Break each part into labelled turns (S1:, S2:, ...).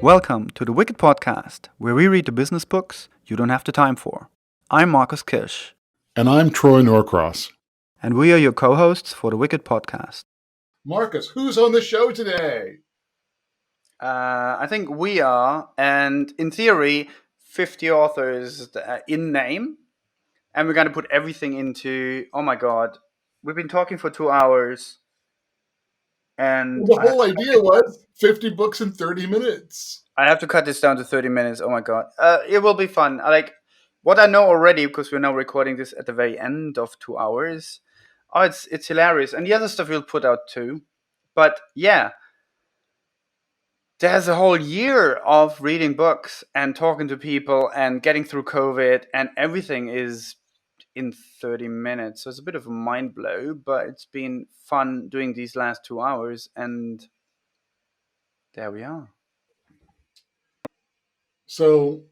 S1: Welcome to the Wicked Podcast, where we read the business books you don't have the time for. I'm Marcus Kirsch.
S2: And I'm Troy Norcross.
S1: And we are your co-hosts for the Wicked Podcast.
S2: Marcus, who's on the show today?
S1: I think we are, and in theory, 50 authors in name. And we're going to put everything into, oh my God, we've been talking for 2 hours. And
S2: the whole idea was 50 books in 30 minutes.
S1: I have to cut this down to 30 minutes. Oh my God. It will be fun. What I know already, because we're now recording this at the very end of 2 hours. Oh, it's hilarious. And the other stuff we'll put out too. But yeah, there's a whole year of reading books and talking to people and getting through COVID, and everything is in 30 minutes. So it's a bit of a mind blow, but it's been fun doing these last 2 hours. And there we are.
S2: So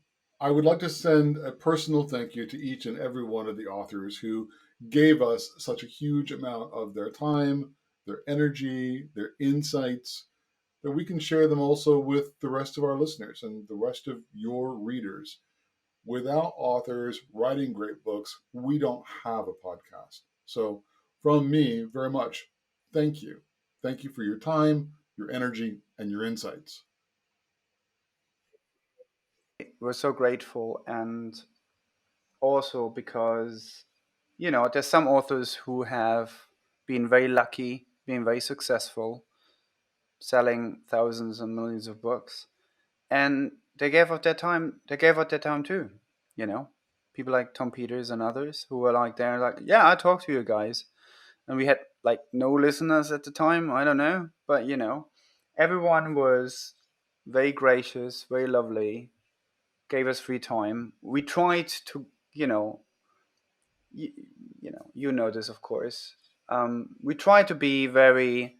S2: I would like to send a personal thank you to each and every one of the authors who gave us such a huge amount of their time, their energy, their insights, that we can share them also with the rest of our listeners and the rest of your readers. Without authors writing great books, we don't have a podcast. So from me, very much, thank you. Thank you for your time, your energy, and your insights.
S1: We're so grateful, and also because there's some authors who have been very lucky, been very successful, selling thousands and millions of books, and they gave up their time too. People like Tom Peters and others who were yeah, I talked to you guys, and we had no listeners at the time. I don't know, but everyone was very gracious, very lovely, gave us free time. We tried to, you know this, of course. We try to be very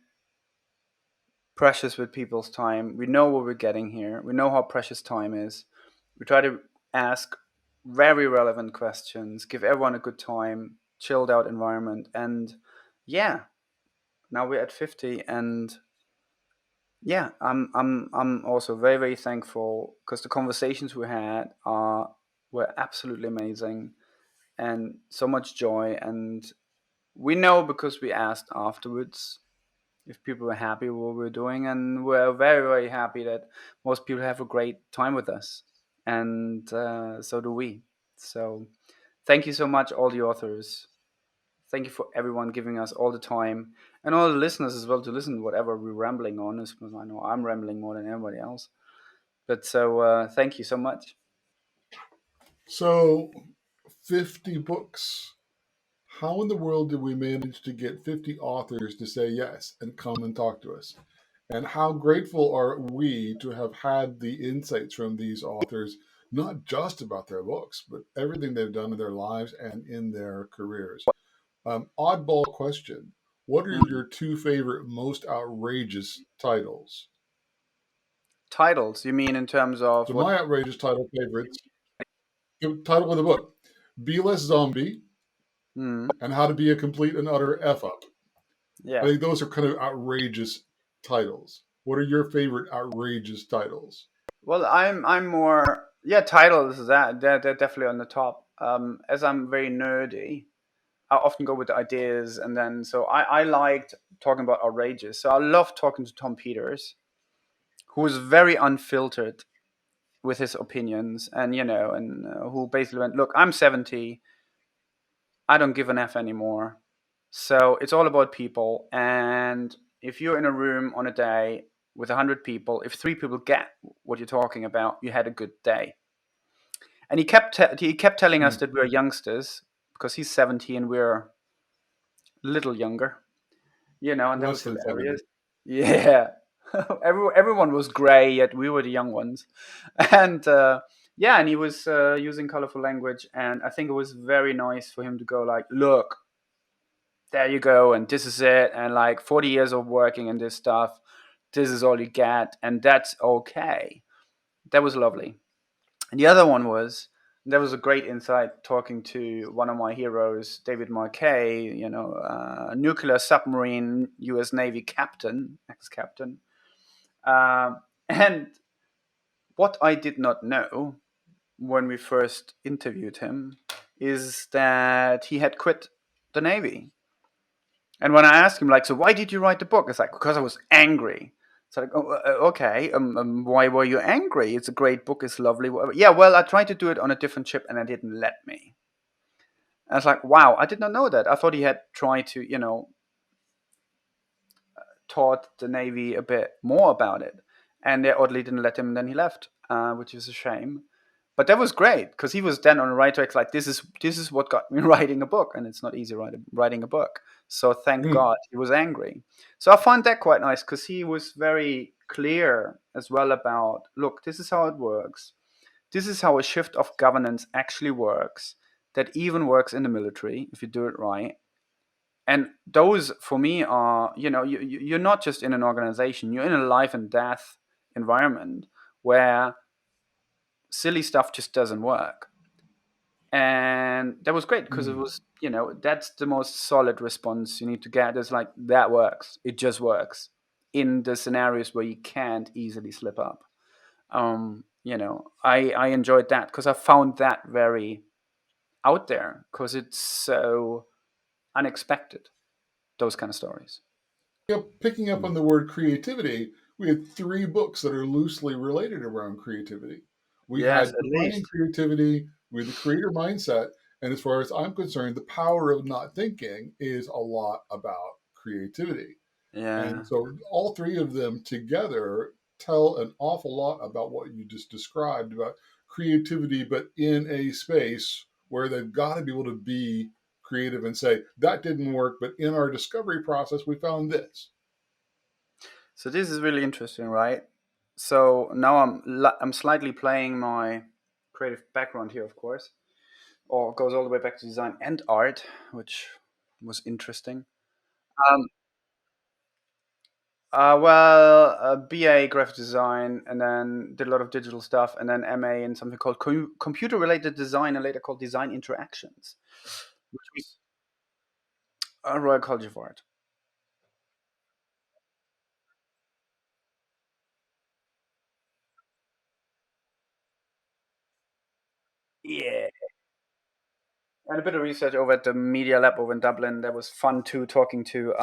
S1: precious with people's time. We know what we're getting here. We know how precious time is. We try to ask very relevant questions, give everyone a good time, chilled out environment. And yeah, now we're at 50, and yeah, I'm also very, very thankful because the conversations we had were absolutely amazing and so much joy. And we know because we asked afterwards if people were happy with what we were doing, and we're very, very happy that most people have a great time with us, and so do we. So thank you so much, all the authors. Thank you for everyone giving us all the time, and all the listeners as well, to listen to whatever we're rambling on, because I know I'm rambling more than everybody else. But so thank you so much.
S2: So, 50 books. How in the world did we manage to get 50 authors to say yes and come and talk to us? And how grateful are we to have had the insights from these authors, not just about their books, but everything they've done in their lives and in their careers? Oddball question. What are your two favorite, most outrageous titles?
S1: Titles, you mean in terms of
S2: So
S1: what?
S2: my outrageous title favorites, the title of the book, Be Less Zombie and How to Be a Complete and Utter F Up.
S1: Yeah.
S2: I think those are kind of outrageous titles. What are your favorite outrageous titles?
S1: Well, I'm more, yeah, titles, that they're definitely on the top. As I'm very nerdy, I often go with the ideas, and then so I liked talking about outrageous. So I love talking to Tom Peters, who is very unfiltered with his opinions, and who basically went, look, I'm 70, I don't give an F anymore. So it's all about people, and if you're in a room on a day with 100 people, if 3 people get what you're talking about, you had a good day. And he kept telling us that we're youngsters because he's 70 and we're a little younger, and that
S2: Less
S1: was
S2: than 70.
S1: hilarious. Yeah. Everyone was gray, yet we were the young ones. And yeah, and he was using colorful language, and I think it was very nice for him to go like, look, there you go, and this is it, and 40 years of working in this stuff, this is all you get, and that's okay. That was lovely. And the other one was, there was a great insight talking to one of my heroes, David Marquet, nuclear submarine U.S. Navy captain, ex-captain. And what I did not know when we first interviewed him is that he had quit the Navy. And when I asked him, like, so why did you write the book? It's like, because I was angry. It's like, oh, okay, why were you angry? It's a great book, it's lovely. Whatever. Yeah, well, I tried to do it on a different ship and I didn't let me. And I was like, wow, I did not know that. I thought he had tried to, taught the Navy a bit more about it. And they oddly didn't let him, and then he left, which is a shame. But that was great because he was then on the right track. Like this is what got me writing a book, and it's not easy writing a book. So thank
S2: Mm.
S1: God he was angry. So I found that quite nice because he was very clear as well about, look, this is how it works. This is how a shift of governance actually works. That even works in the military if you do it right. And those for me are, you're not just in an organization, you're in a life and death environment where silly stuff just doesn't work. And that was great because it
S2: Mm.
S1: was, that's the most solid response you need to get. Is like, that works, it just works in the scenarios where you can't easily slip up. I enjoyed that because I found that very out there because it's so unexpected, those kind of stories.
S2: Picking up on the word creativity, we had three books that are loosely related around creativity. We
S1: Yes,
S2: had
S1: at
S2: defining
S1: least.
S2: creativity, we had the creator mindset, and as far as I'm concerned, the power of not thinking is a lot about creativity.
S1: Yeah.
S2: And so all three of them together tell an awful lot about what you just described about creativity, but in a space where they've got to be able to be creative and say, that didn't work, but in our discovery process, we found this.
S1: So this is really interesting, right? So now I'm slightly playing my creative background here, of course, or goes all the way back to design and art, which was interesting. Um, well, BA graphic design, and then did a lot of digital stuff, and then MA in something called computer-related design, and later called design interactions, which was Royal College of Art. Yeah, and a bit of research over at the Media Lab over in Dublin. That was fun too, talking to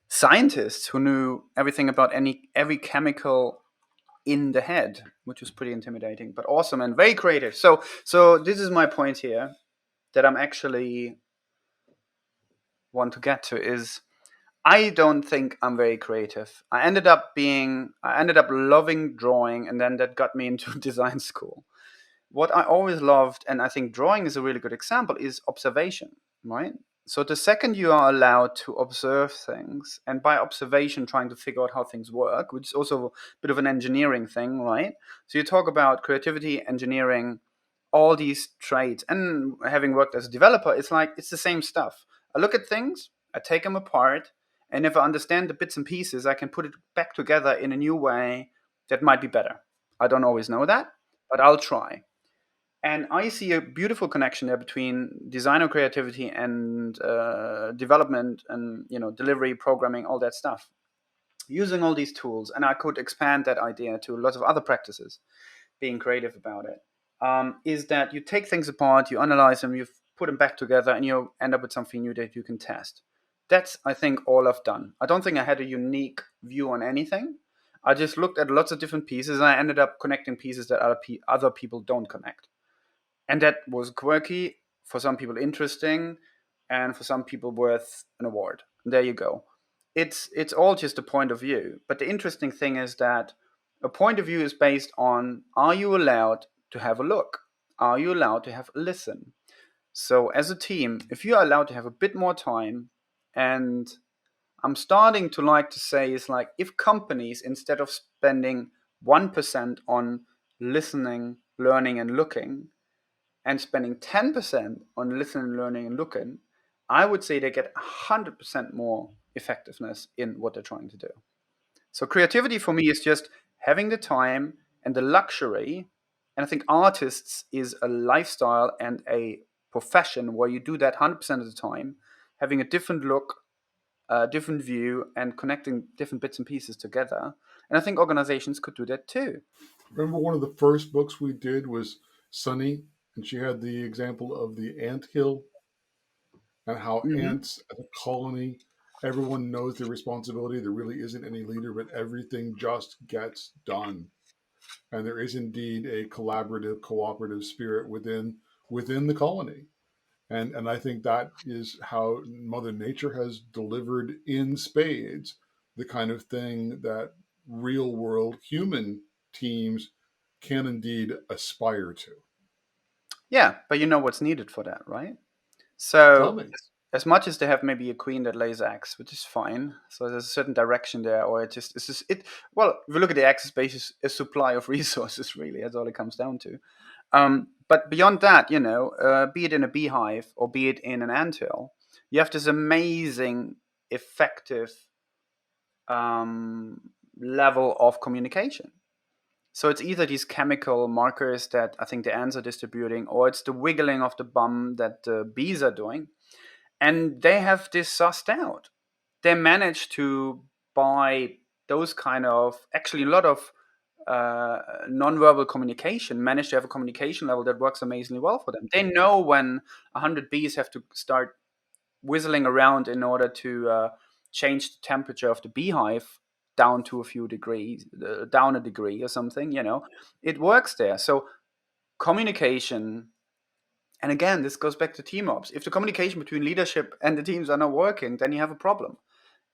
S1: scientists who knew everything about every chemical in the head, which was pretty intimidating, but awesome and very creative. So this is my point here that I'm actually want to get to is I don't think I'm very creative. I ended up loving drawing, and then that got me into design school. What I always loved, and I think drawing is a really good example, is observation, right? So the second you are allowed to observe things, and by observation, trying to figure out how things work, which is also a bit of an engineering thing, right? So you talk about creativity, engineering, all these traits, and having worked as a developer, it's like it's the same stuff. I look at things, I take them apart, and if I understand the bits and pieces, I can put it back together in a new way that might be better. I don't always know that, but I'll try. And I see a beautiful connection there between designer creativity and development and delivery, programming, all that stuff. Using all these tools, and I could expand that idea to lots of other practices. Being creative about it is that you take things apart, you analyze them, you put them back together, and you end up with something new that you can test. That's, I think, all I've done. I don't think I had a unique view on anything. I just looked at lots of different pieces, and I ended up connecting pieces that other people don't connect, and that was quirky, for some people interesting, and for some people worth an award. There you go. It's all just a point of view, but the interesting thing is that a point of view is based on, are you allowed to have a look, are you allowed to have a listen? So as a team, if you're allowed to have a bit more time, and I'm starting to like to say is like, if companies, instead of spending 1% on listening, learning, and looking, and spending 10% on listening, learning, and looking, I would say they get 100% more effectiveness in what they're trying to do. So creativity for me is just having the time and the luxury. And I think artists is a lifestyle and a profession where you do that 100% of the time, having a different look, different view and connecting different bits and pieces together. And I think organizations could do that too.
S2: Remember one of the first books we did was Sunny, and she had the example of the ant hill and how
S1: Hmm.
S2: ants as a colony, everyone knows their responsibility. There really isn't any leader, but everything just gets done. And there is indeed a collaborative, cooperative spirit within the colony. And I think that is how Mother Nature has delivered in spades the kind of thing that real world human teams can indeed aspire to.
S1: Yeah, but you know what's needed for that, right?
S2: Tell
S1: So,
S2: me.
S1: as much as they have maybe a queen that lays eggs, which is fine. So there's a certain direction there, or it just it's just it. Well, if you look at the eggs, it's basically a supply of resources. Really, that's all it comes down to. But beyond that, be it in a beehive or be it in an anthill, you have this amazing, effective level of communication. So it's either these chemical markers that I think the ants are distributing, or it's the wiggling of the bum that the bees are doing, and they have this sussed out. They manage to, by those kind of, actually a lot of non-verbal communication, manage to have a communication level that works amazingly well for them. They know when 100 bees have to start whistling around in order to change the temperature of the beehive down to a few degrees, down a degree or something. It works there. So communication, and again, this goes back to TeamOps. If the communication between leadership and the teams are not working, then you have a problem.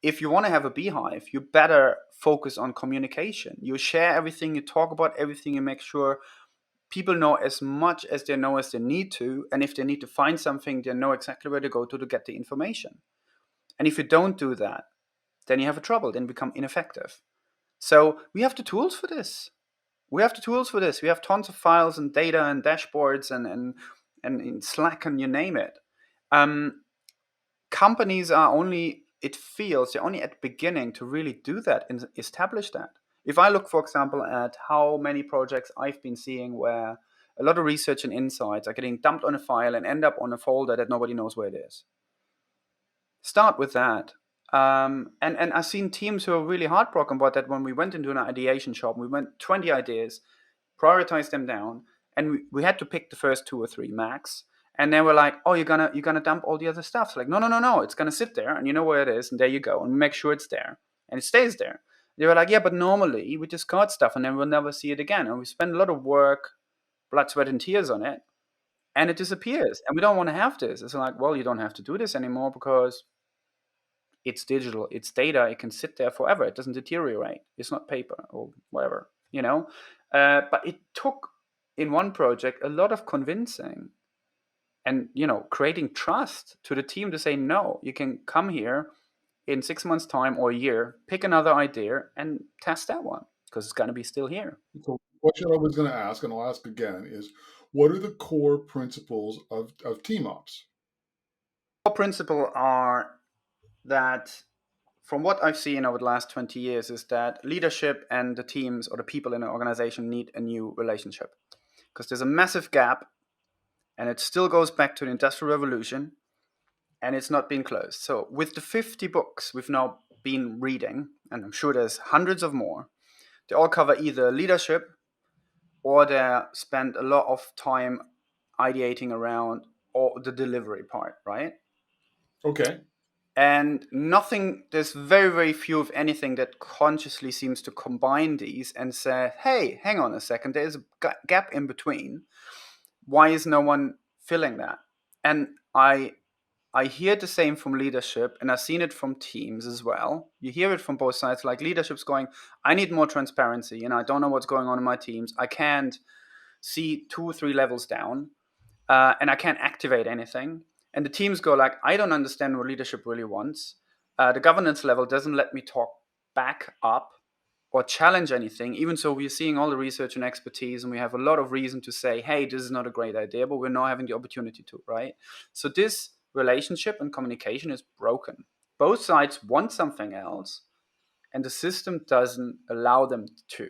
S1: If you want to have a beehive, you better focus on communication. You share everything, you talk about everything, you make sure people know as much as they know as they need to. And if they need to find something, they know exactly where to go to get the information. And if you don't do that, then you have a trouble, then you become ineffective. So we have the tools for this. We have the tools for this. We have tons of files and data and dashboards and in Slack and you name it. Um, Companies are only, it feels, they're only at the beginning to really do that and establish that. If I look, for example, at how many projects I've been seeing where a lot of research and insights are getting dumped on a file and end up on a folder that nobody knows where it is. Start with that. And I've seen teams who are really heartbroken about that when we went into an ideation shop. We went 20 ideas, prioritized them down, and we had to pick the first two or three max. And they were like, "Oh, you're gonna dump all the other stuff." So like, no, no, no, no, it's gonna sit there, and you know where it is, and there you go, and make sure it's there, and it stays there. They were like, "Yeah, but normally we discard stuff, and then we'll never see it again, and we spend a lot of work, blood, sweat, and tears on it, and it disappears, and we don't want to have this." It's like, well, you don't have to do this anymore because it's digital, it's data, it can sit there forever, it doesn't deteriorate, it's not paper or whatever. But it took, in one project, a lot of convincing and creating trust to the team to say, no, you can come here in 6 months time or a year, pick another idea and test that one because it's going to be still here.
S2: So, the question I was going to ask, and I'll ask again, is what are the core principles of team ops?
S1: Our principle are that, from what I've seen over the last 20 years, is that leadership and the teams or the people in an organization need a new relationship because there's a massive gap, and it still goes back to the Industrial Revolution, and it's not been closed. So with the 50 books we've now been reading, and I'm sure there's hundreds of more, they all cover either leadership or they spend a lot of time ideating around or the delivery part, right?
S2: Okay.
S1: And nothing, there's very, very few, if anything, that consciously seems to combine these and say, hey, hang on a second, there's a gap in between. Why is no one filling that? And I hear the same from leadership, and I've seen it from teams as well. You hear it from both sides. Like leadership's going, I need more transparency, and I don't know what's going on in my teams. I can't see 2 or 3 levels down, and I can't activate anything. And the teams go like, I don't understand what leadership really wants. The governance level doesn't let me talk back up or challenge anything. Even so, we're seeing all the research and expertise, and we have a lot of reason to say, hey, this is not a great idea, but we're now having the opportunity to, right? So this relationship and communication is broken. Both sides want something else, and the system doesn't allow them to.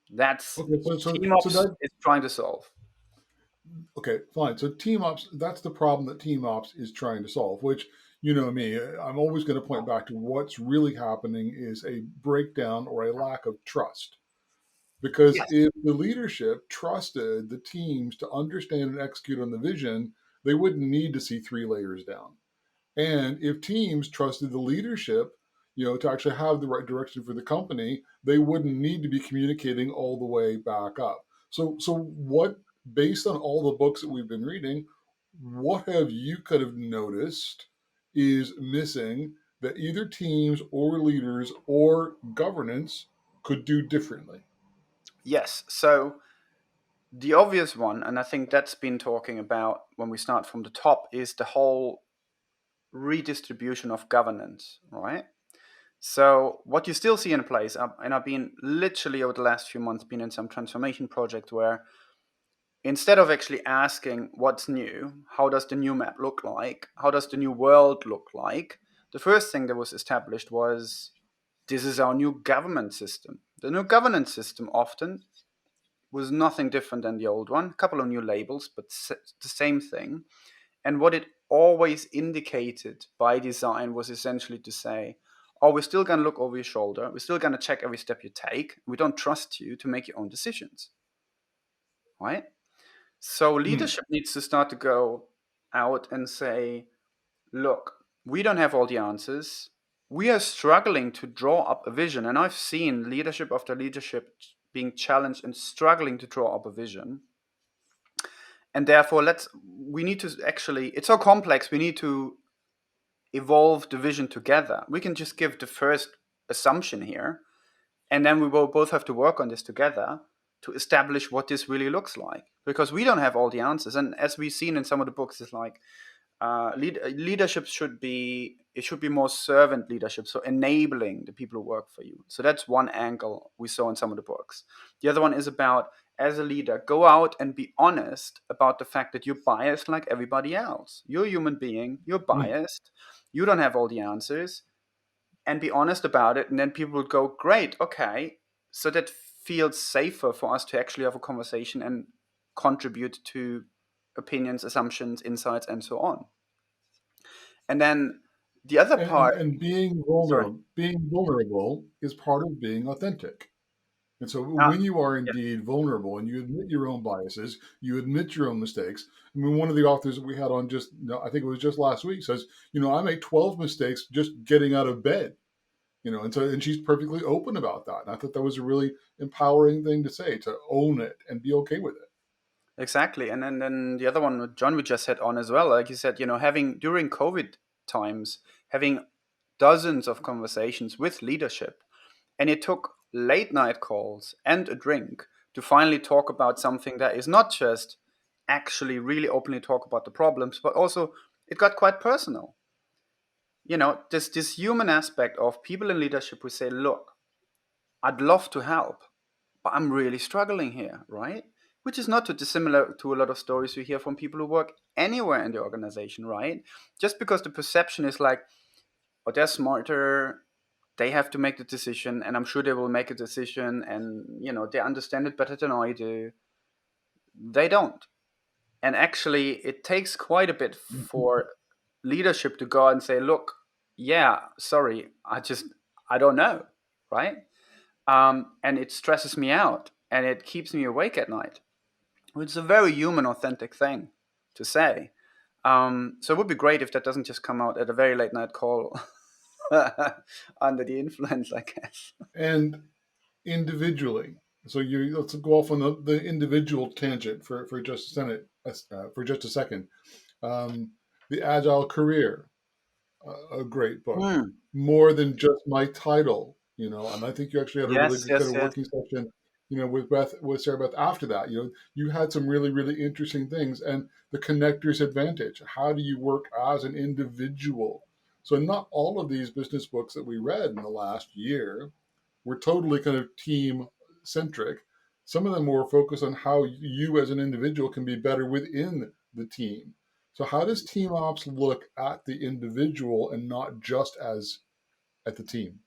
S1: That's
S2: Okay. So
S1: TeamOps
S2: that
S1: is trying to solve.
S2: okay, fine. So team ops, that's the problem that team ops is trying to solve, which you know me, I'm always going to point back to what's really happening is a breakdown or a lack of trust. Because
S1: Yes.
S2: if the leadership trusted the teams to understand and execute on the vision, they wouldn't need to see three layers down. And if teams trusted the leadership, to actually have the right direction for the company, they wouldn't need to be communicating all the way back up. So what, based on all the books that we've been reading, what have you kind of noticed is missing that either teams or leaders or governance could do differently?
S1: Yes. So the obvious one, and I think that's been talking about when we start from the top, is the whole redistribution of governance, right? So what you still see in place, and I've been literally over the last few months been in some transformation project where instead of actually asking what's new, how does the new map look like, how does the new world look like, the first thing that was established was this is our new government system. The new governance system often was nothing different than the old one, a couple of new labels, but the same thing. And what it always indicated by design was essentially to say, oh, we're still going to look over your shoulder. We're still going to check every step you take. We don't trust you to make your own decisions, right? So
S2: Hmm.
S1: leadership needs to start to go out and say, look, we don't have all the answers. We are struggling to draw up a vision. And I've seen leadership after leadership being challenged and struggling to draw up a vision. And therefore, we need to actually, it's so complex, we need to evolve the vision together. We can just give the first assumption here, and then we will both have to work on this together to establish what this really looks like. Because we don't have all the answers. And as we've seen in some of the books, it's like leadership should be more servant leadership, so enabling the people who work for you. So that's one angle we saw in some of the books. The other one is about, as a leader, go out and be honest about the fact that you're biased like everybody else. You're a human being, you're
S2: Hmm.
S1: biased, you don't have all the answers, and be honest about it. And then people would go, great, okay, so that feels safer for us to actually have a conversation and contribute to opinions, assumptions, insights, and so on. And then the other
S2: And,
S1: part,
S2: and
S1: sorry.
S2: being vulnerable is part of being authentic. And so
S1: Ah,
S2: when you are
S1: yeah,
S2: indeed vulnerable and you admit your own biases, you admit your own mistakes. I mean, one of the authors that we had on just, I think it was just last week says, I make 12 mistakes just getting out of bed, and she's perfectly open about that. And I thought that was a really empowering thing to say, to own it and be okay with it.
S1: exactly. And then the other one, John, we just had on as well. Like you said, having during COVID times, having dozens of conversations with leadership. And it took late night calls and a drink to finally talk about something that is not just actually really openly talk about the problems, but also it got quite personal. This human aspect of people in leadership who say, look, I'd love to help, but I'm really struggling here, right? Which is not too dissimilar to a lot of stories we hear from people who work anywhere in the organization, right? Just because the perception is like, oh, they're smarter, they have to make the decision, and I'm sure they will make a decision, and they understand it better than I do. They don't. And actually, it takes quite a bit for leadership to go and say, look, yeah, sorry, I don't know, right? And it stresses me out and it keeps me awake at night. It's a very human, authentic thing to say. So it would be great if that doesn't just come out at a very late night call under the influence, I guess.
S2: And individually. So let's go off on the individual tangent for just a second. Um, the Agile Career, a great book.
S1: Hmm.
S2: More than just my title, and I think you actually had a really
S1: Yes,
S2: good kind
S1: yes,
S2: of
S1: yes.
S2: working session, with Sarah Beth after that. You had some really, really interesting things, and the connector's advantage. How do you work as an individual? So not all of these business books that we read in the last year were totally kind of team centric. Some of them were focused on how you as an individual can be better within the team. So how does team ops look at the individual and not just as at the team?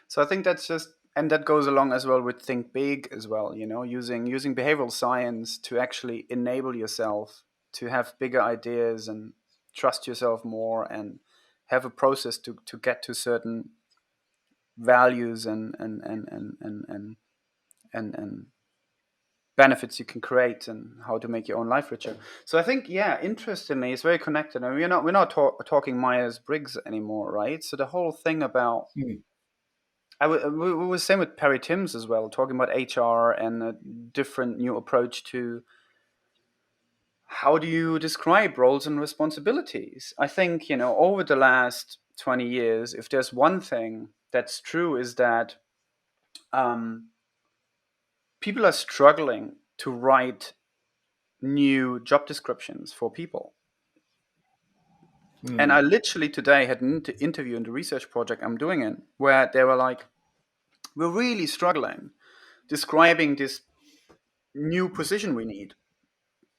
S1: So I think that's just, and that goes along as well with think big as well. Using behavioral science to actually enable yourself to have bigger ideas and trust yourself more and have a process to get to certain values and benefits you can create and how to make your own life richer. So I think, yeah, interestingly, it's very connected. And we're not talking Myers Briggs anymore, right? So the whole thing about
S2: Hmm.
S1: we were same with Perry Timms as well, talking about HR and a different new approach to how do you describe roles and responsibilities. I think, over the last 20 years, if there's one thing that's true, is that um, people are struggling to write new job descriptions for people. And
S2: Hmm.
S1: I literally today had an interview in the research project I'm doing in where they were like, we're really struggling describing this new position we need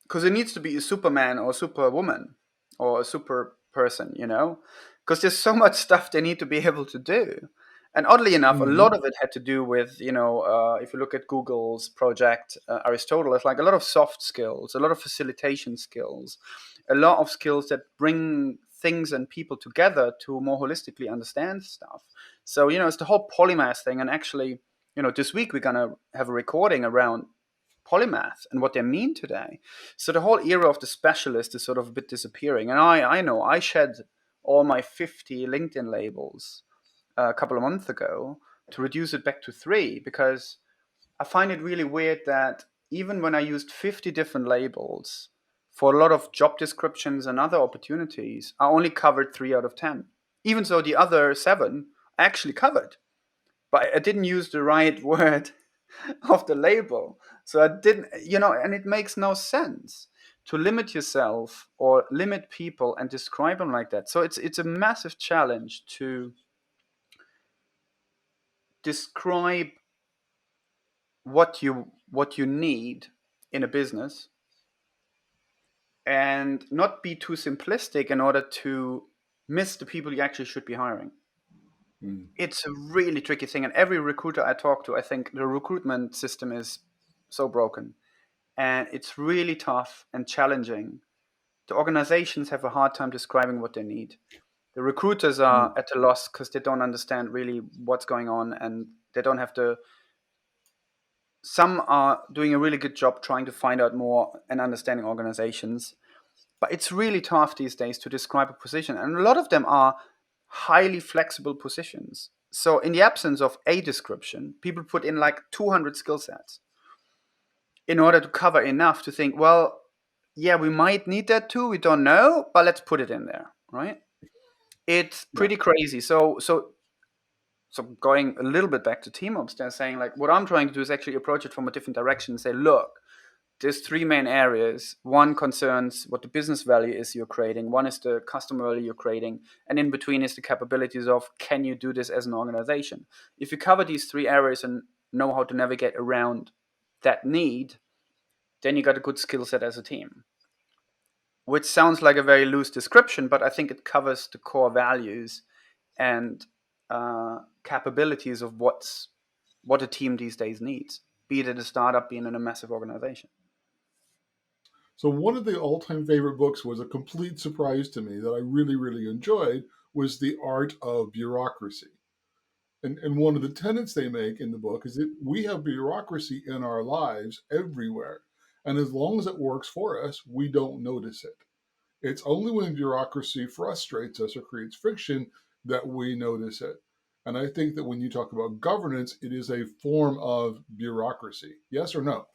S1: because it needs to be a superman or a superwoman or a super person, because there's so much stuff they need to be able to do. And oddly enough, a lot
S2: Hmm.
S1: of it had to do with, if you look at Google's project Aristotle, it's like a lot of soft skills, a lot of facilitation skills, a lot of skills that bring things and people together to more holistically understand stuff. So, it's the whole polymath thing. And actually, this week we're going to have a recording around polymath and what they mean today. So the whole era of the specialist is sort of a bit disappearing. And I know I shed all my 50 LinkedIn labels a couple of months ago to reduce it back to 3 because I find it really weird that even when I used 50 different labels for a lot of job descriptions and other opportunities, I only covered 3 out of 10. Even so, the other 7 I actually covered, but I didn't use the right word of the label. So I didn't, and it makes no sense to limit yourself or limit people and describe them like that. So it's a massive challenge to describe what you need in a business and not be too simplistic in order to miss the people you actually should be hiring.
S2: Hmm.
S1: It's a really tricky thing, and every recruiter I talk to, I think the recruitment system is so broken, and it's really tough and challenging. The organizations have a hard time describing what they need. The recruiters
S2: Hmm.
S1: are at a loss because they don't understand really what's going on, and they don't have the. Some are doing a really good job trying to find out more and understanding organizations, but it's really tough these days to describe a position, and a lot of them are highly flexible positions. So, in the absence of a description, people put in like 200 skill sets in order to cover enough to think, well, yeah, we might need that too. We don't know, but let's put it in there, right? It's
S2: Yeah.
S1: pretty crazy. So going a little bit back to TeamOps, they're saying like what I'm trying to do is actually approach it from a different direction and say, look, there's 3 main areas. One concerns what the business value is you're creating. One is the customer value you're creating, and in between is the capabilities of can you do this as an organization. If you cover these 3 areas and know how to navigate around that need, then you got a good skill set as a team, which sounds like a very loose description, but I think it covers the core values and capabilities of what a team these days needs, be it at a startup, being in a massive organization.
S2: So one of the all-time favorite books was a complete surprise to me that I really, really enjoyed was The Art of Bureaucracy. And one of the tenets they make in the book is that we have bureaucracy in our lives everywhere. And as long as it works for us, we don't notice it. It's only when bureaucracy frustrates us or creates friction that we notice it. And I think that when you talk about governance, it is a form of bureaucracy. Yes or no?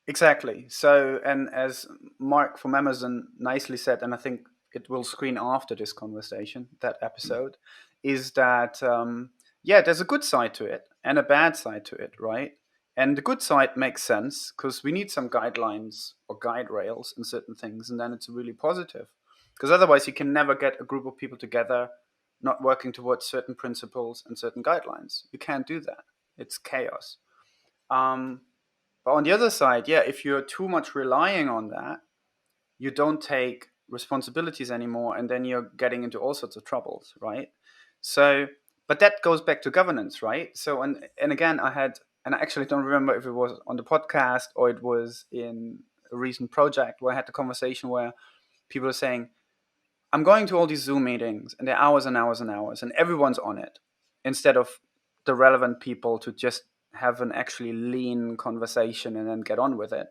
S1: Exactly. So, and as Mark from Amazon nicely said, and I think it will screen after this conversation, that episode, is that, yeah, there's a good side to it and a bad side to it, right? And the good side makes sense because we need some guidelines or guide rails and certain things, and then it's really positive. Because otherwise, you can never get a group of people together not working towards certain principles and certain guidelines. You can't do that. It's chaos. Um, but on the other side, yeah, if you're too much relying on that, you don't take responsibilities anymore, and then you're getting into all sorts of troubles, right? So, but that goes back to governance, right? So, and again, and I actually don't remember if it was on the podcast or it was in a recent project where I had the conversation where people are saying, I'm going to all these Zoom meetings and they're hours and hours and hours and everyone's on it instead of the relevant people to just have an actually lean conversation and then get on with it.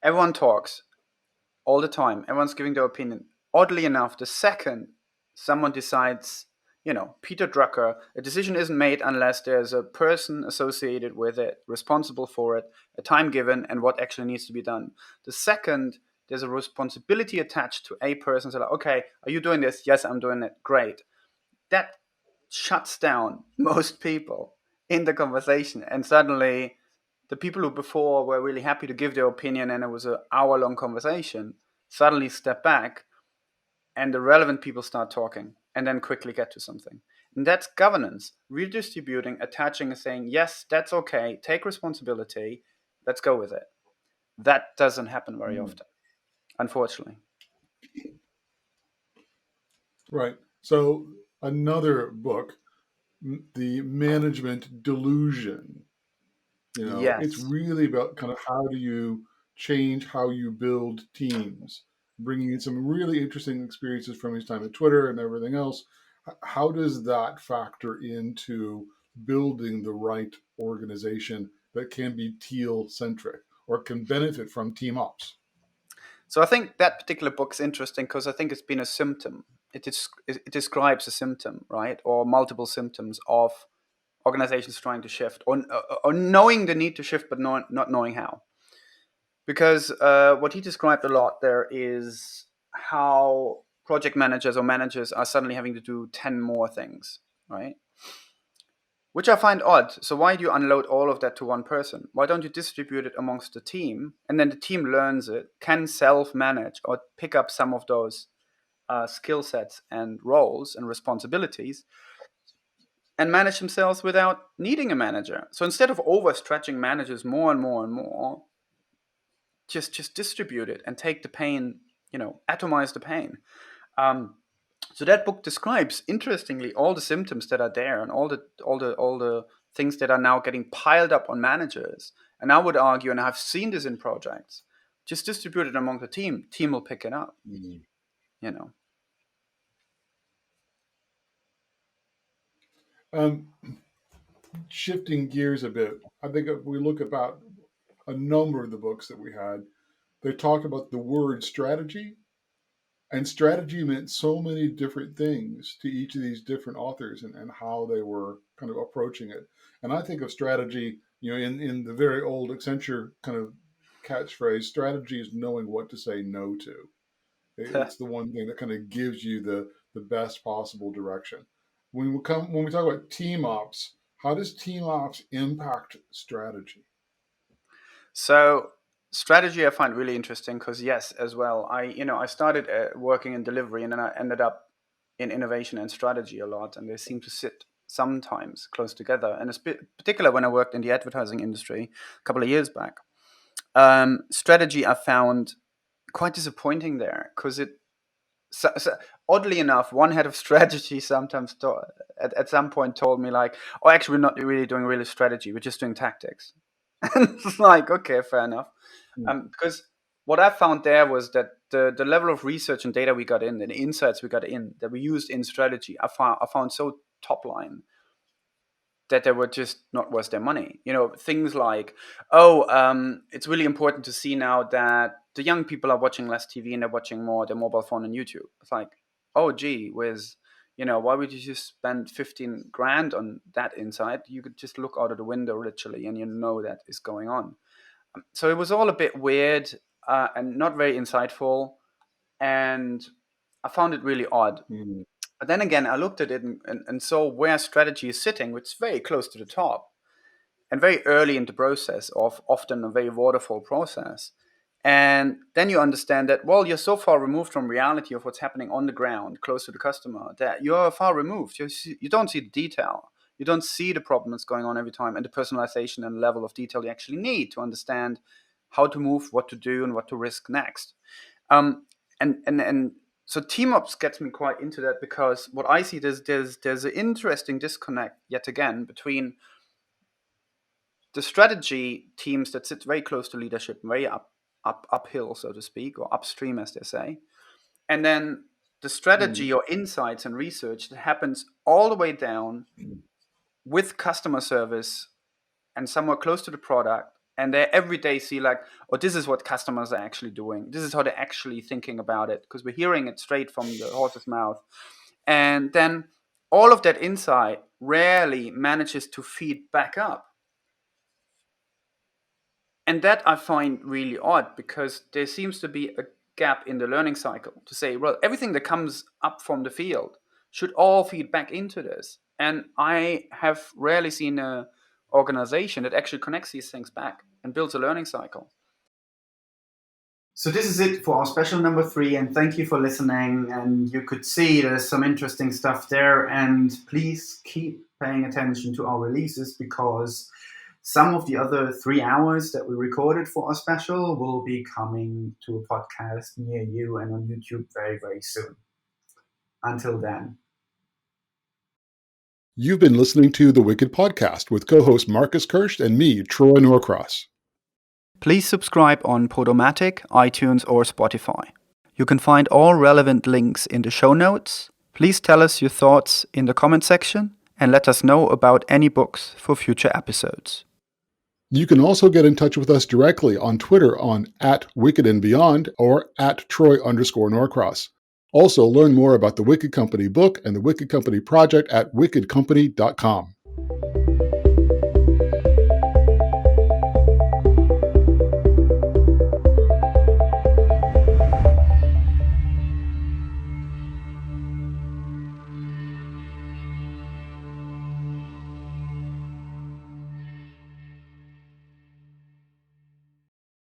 S1: Everyone talks all the time. Everyone's giving their opinion. Oddly enough, the second someone decides, Peter Drucker, a decision isn't made unless there's a person associated with it, responsible for it, a time given, and what actually needs to be done. The second there's a responsibility attached to a person, so like, okay, are you doing this? Yes, I'm doing it. Great. That shuts down most people in the conversation, and suddenly the people who before were really happy to give their opinion and it was an hour-long conversation suddenly step back and the relevant people start talking and then quickly get to something. And that's governance, redistributing, attaching, and saying, yes, that's okay, take responsibility, let's go with it. That doesn't happen very
S2: Mm.
S1: often, unfortunately.
S2: Right. So another book, The Management Delusion. It's
S1: Yes.
S2: really about kind of how do you change how you build teams, bringing in some really interesting experiences from his time at Twitter and everything else. How does that factor into building the right organization that can be teal centric or can benefit from team ops?
S1: So I think that particular book's interesting because I think it's been a symptom. It describes a symptom, right, or multiple symptoms of organizations trying to shift, or knowing the need to shift, but not knowing how. Because what he described a lot there is how project managers or managers are suddenly having to do 10 more things, right? Which I find odd. So why do you unload all of that to one person? Why don't you distribute it amongst the team, and then the team learns it, can self-manage or pick up some of those skill sets and roles and responsibilities, and manage themselves without needing a manager. So instead of overstretching managers more and more and more, just distribute it and take the pain, atomize the pain. Um, so that book describes, interestingly, all the symptoms that are there and all the things that are now getting piled up on managers. And I would argue, and I've seen this in projects, just distribute it among the team. Team will pick it up.
S2: Mm.
S1: You know.
S2: Um, Shifting gears a bit, I think if we look about a number of the books that we had, they talked about the word strategy. And strategy meant so many different things to each of these different authors and how they were kind of approaching it. And I think of strategy, in the very old Accenture kind of catchphrase, strategy is knowing what to say no to. It's the one thing that kind of gives you the best possible direction. When we talk about team ops, how does team ops impact strategy?
S1: So strategy I find really interesting because yes, as well, I started working in delivery and then I ended up in innovation and strategy a lot, and they seem to sit sometimes close together. And it's particular when I worked in the advertising industry a couple of years back. Strategy I found quite disappointing there because so oddly enough, one head of strategy sometimes at some point told me like, "Oh, actually, we're not really doing really strategy. We're just doing tactics." And it's like, okay, fair enough.
S2: Mm.
S1: Because what I found there was that the level of research and data we got in, and the insights we got in that we used in strategy, I found so top line that they were just not worth their money. Things like, oh, it's really important to see now that the young people are watching less TV and they're watching more their mobile phone and YouTube. It's like, oh, gee whiz, why would you just spend 15 grand on that insight? You could just look out of the window literally and that is going on. So it was all a bit weird and not very insightful. And I found it really odd.
S2: Mm.
S1: But then again, I looked at it and saw where strategy is sitting, which is very close to the top and very early in the process of often a very waterfall process. And then you understand that, well, you're so far removed from reality of what's happening on the ground, close to the customer, that you're far removed. You don't see the detail. You don't see the problem that's going on every time and the personalization and level of detail you actually need to understand how to move, what to do, and what to risk next. Um, and so TeamOps gets me quite into that because what I see there's an interesting disconnect yet again between the strategy teams that sit very close to leadership, very uphill, so to speak, or upstream, as they say, and then the strategy or insights and research that happens all the way down with customer service and somewhere close to the product, and they every day see like, oh, this is what customers are actually doing, this is how they're actually thinking about it, because we're hearing it straight from the horse's mouth. And then all of that insight rarely manages to feed back up. And that I find really odd, because there seems to be a gap in the learning cycle to say, well, everything that comes up from the field should all feed back into this. And I have rarely seen a organization that actually connects these things back and builds a learning cycle. So this is it for our special number 3, and thank you for listening. And you could see there's some interesting stuff there, and please keep paying attention to our releases, because some of the other 3 hours that we recorded for our special will be coming to a podcast near you and on YouTube very, very soon. Until then.
S2: You've been listening to The Wicked Podcast with co-host Marcus Kirsch and me, Troy Norcross.
S1: Please subscribe on Podomatic, iTunes, or Spotify. You can find all relevant links in the show notes. Please tell us your thoughts in the comment section and let us know about any books for future episodes.
S2: You can also get in touch with us directly on Twitter on @WickedandBeyond or @Troy_Norcross. Also, learn more about the Wicked Company book and the Wicked Company project at wickedcompany.com.